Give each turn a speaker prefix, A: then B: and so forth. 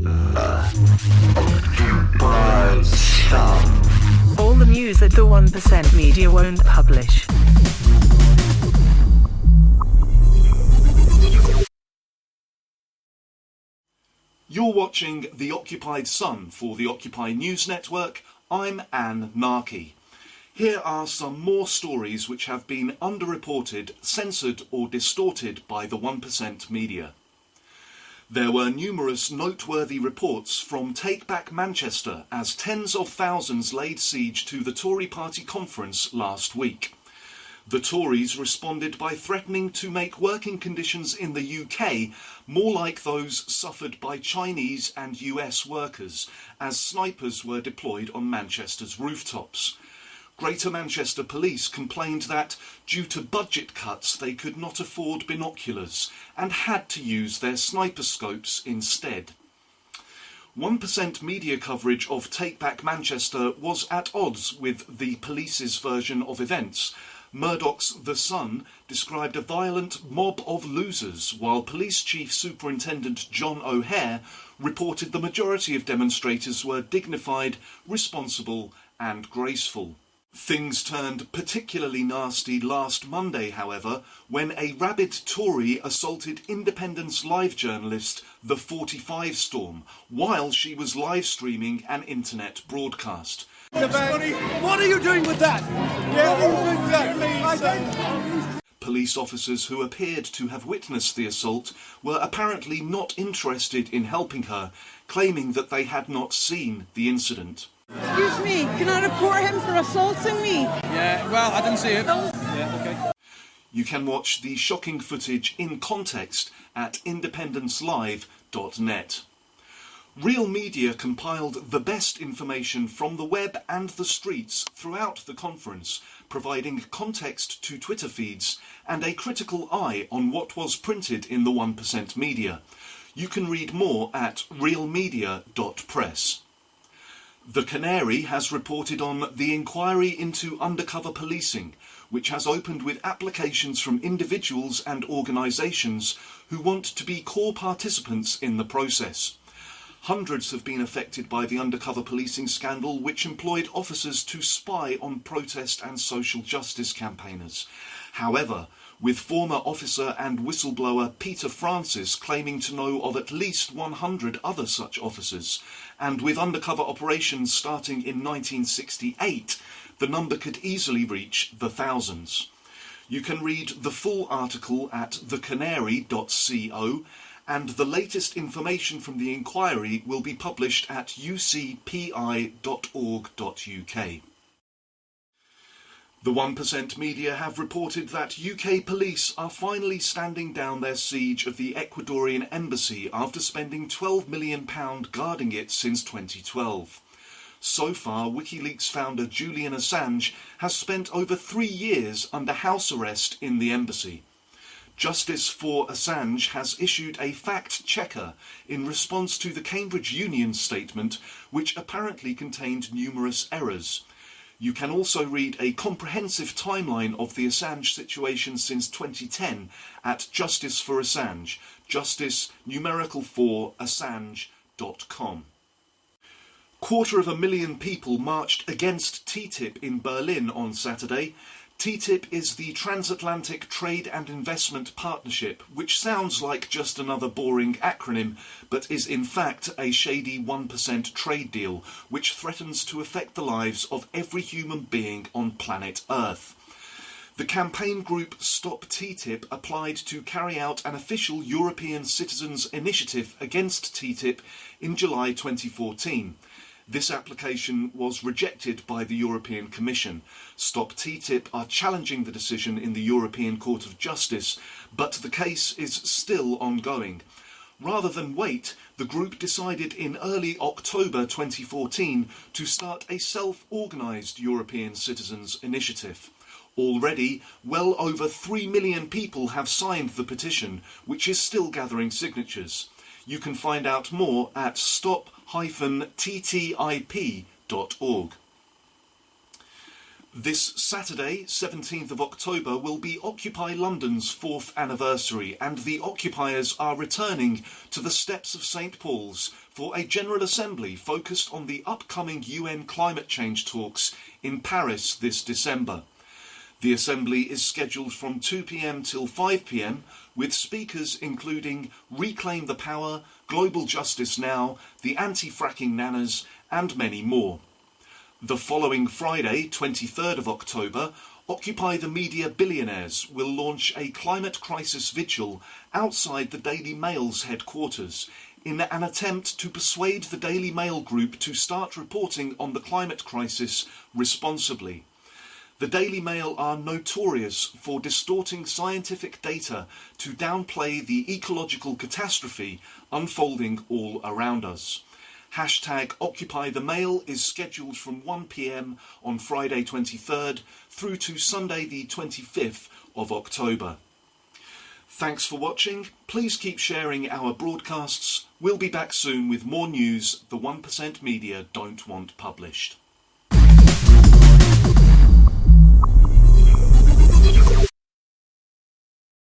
A: All the news that the 1% media won't publish.
B: You're watching The Occupied Sun for the Occupy News Network. I'm Narkeh. Here are some more stories which have been underreported, censored or distorted by the 1% media. There were numerous noteworthy reports from Take Back Manchester as tens of thousands laid siege to the Tory party conference last week. The Tories responded by threatening to make working conditions in the UK more like those suffered by Chinese and US workers as snipers were deployed on Manchester's rooftops. Greater Manchester Police complained that, due to budget cuts, they could not afford binoculars and had to use their sniper scopes instead. 1% media coverage of Take Back Manchester was at odds with the police's version of events. Murdoch's The Sun described a violent mob of losers, while Police Chief Superintendent John O'Hare reported the majority of demonstrators were dignified, responsible and graceful. Things turned particularly nasty last Monday, however, when a rabid Tory assaulted Independence Live journalist The 45 Storm while she was live streaming an internet broadcast.
C: What are you doing with that?
B: Police officers who appeared to have witnessed the assault were apparently not interested in helping her, claiming that they had not seen the incident.
D: Excuse me, can I report him for assaulting me?
C: Yeah, well, I didn't see it. Yeah, okay.
B: You can watch the shocking footage in context at independencelive.net. RealMedia compiled the best information from the web and the streets throughout the conference, providing context to Twitter feeds and a critical eye on what was printed in the 1% media. You can read more at realmedia.press. The Canary has reported on the inquiry into undercover policing, which has opened with applications from individuals and organisations who want to be core participants in the process. Hundreds have been affected by the undercover policing scandal, which employed officers to spy on protest and social justice campaigners. However, with former officer and whistleblower Peter Francis claiming to know of at least 100 other such officers, and with undercover operations starting in 1968, the number could easily reach the thousands. You can read the full article at thecanary.co, and the latest information from the inquiry will be published at ucpi.org.uk. The 1% media have reported that UK police are finally standing down their siege of the Ecuadorian embassy after spending £12 million guarding it since 2012. So far, WikiLeaks founder Julian Assange has spent over 3 years under house arrest in the embassy. Justice for Assange has issued a fact-checker in response to the Cambridge Union statement, which apparently contained numerous errors. You can also read a comprehensive timeline of the Assange situation since 2010 at Justice for Assange, justice4assange.com. 250,000 people marched against TTIP in Berlin on Saturday. TTIP is the Transatlantic Trade and Investment Partnership, which sounds like just another boring acronym, but is in fact a shady 1% trade deal, which threatens to affect the lives of every human being on planet Earth. The campaign group Stop TTIP applied to carry out an official European Citizens Initiative against TTIP in July 2014. This application was rejected by the European Commission. Stop TTIP are challenging the decision in the European Court of Justice, but the case is still ongoing. Rather than wait, the group decided in early October 2014 to start a self-organised European Citizens Initiative. Already, well over 3 million people have signed the petition, which is still gathering signatures. You can find out more at stop-ttip.org. This Saturday, 17th of October, will be Occupy London's 4th anniversary, and the occupiers are returning to the steps of St Paul's for a General Assembly focused on the upcoming UN climate change talks in Paris this December. The Assembly is scheduled from 2 p.m. till 5 p.m, with speakers including Reclaim the Power, Global Justice Now, the Anti-Fracking Nanas, and many more. The following Friday, 23rd of October, Occupy the Media Billionaires will launch a climate crisis vigil outside the Daily Mail's headquarters in an attempt to persuade the Daily Mail group to start reporting on the climate crisis responsibly. The Daily Mail are notorious for distorting scientific data to downplay the ecological catastrophe unfolding all around us. Hashtag Occupy the Mail is scheduled from 1 p.m. on Friday 23rd through to Sunday the 25th of October. Thanks for watching. Please keep sharing our broadcasts. We'll be back soon with more news the 1% media don't want published.